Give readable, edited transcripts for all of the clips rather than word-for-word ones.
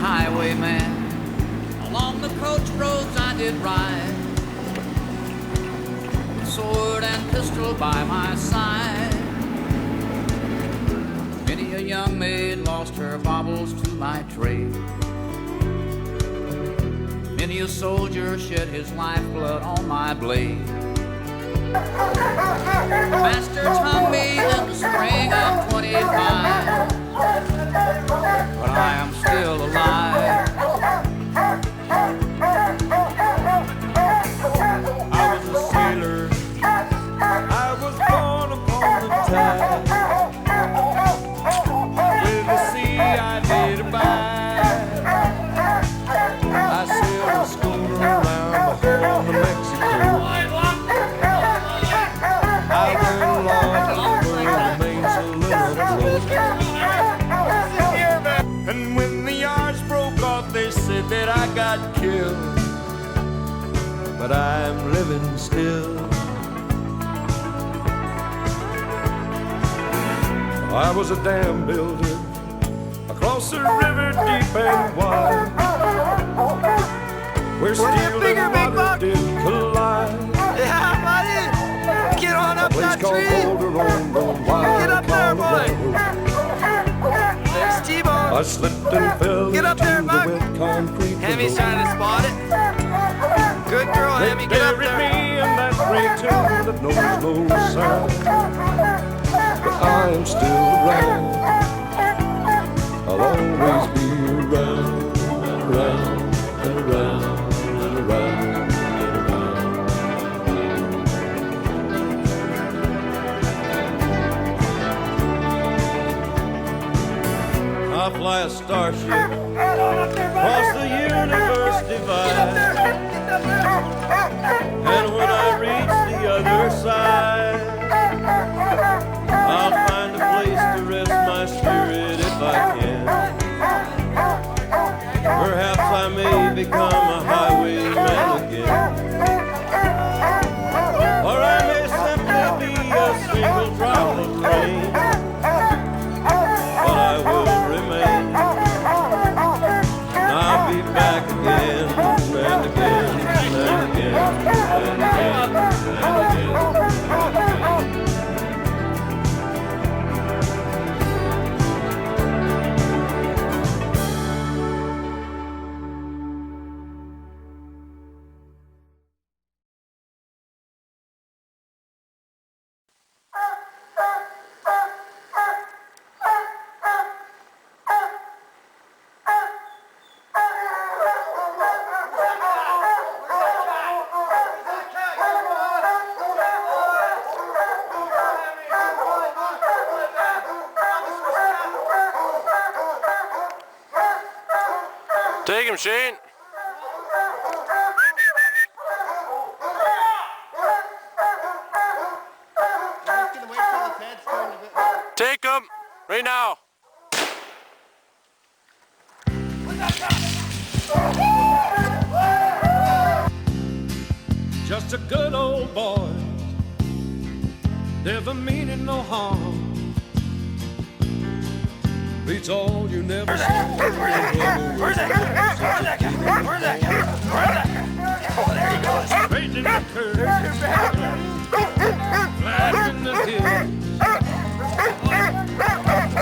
highwayman. Along the coach roads I did ride, sword and pistol by my side. Many a young maid lost her baubles to my trade. Many a soldier shed his lifeblood on my blade. Bastards hung me in the spring of 25, but I am still alive. I was a sailor, I was born upon the tide. With the sea I did abide. I sailed a schooner around the Horn of Mexico. I went along the remains a little afloat. And when the yards broke off, they said that I got killed. But I'm living still. I was a dam builder across the river deep and wide, where steel and water did collide. Yeah, buddy! Get on up that tree! Get up there, boy! There's T-Bone! I slipped and fell Get up there, into Buck. the wet concrete. Hemi's trying to spot it. Good girl, They Hemi, get up buried there. me in that great tomb that knows no sound. But I am still around. I'll always be around, around, and around, and around, and around. I fly a starship across the universe divide. And when I reach the other side, I'll find a place to rest my spirit if I can. Perhaps I may become a highwayman again. Or I may simply be a single drop of rain. But I will remain. And I'll be back again and again and again and again and again. Take him, Shane. Take him right now. Just a good old boy, never meaning no harm. Beats all you never saw. Where's that guy? Oh, there he goes. Straight in the curve, flat in the hills.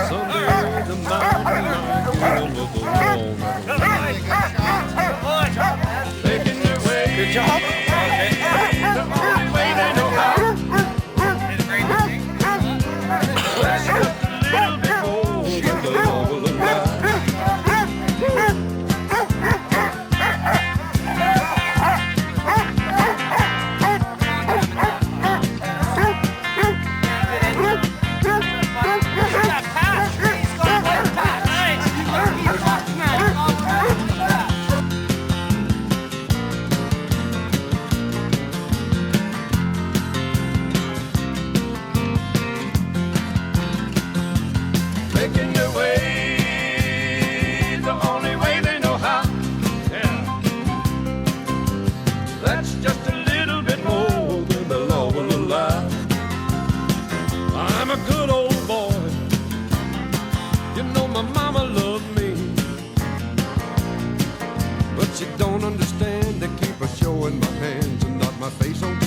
Someday the mountain will go on. Making their way. Good job. The only way they know how. Just a little before the double arrives. don't understand. They keep a showing my hands and not my face on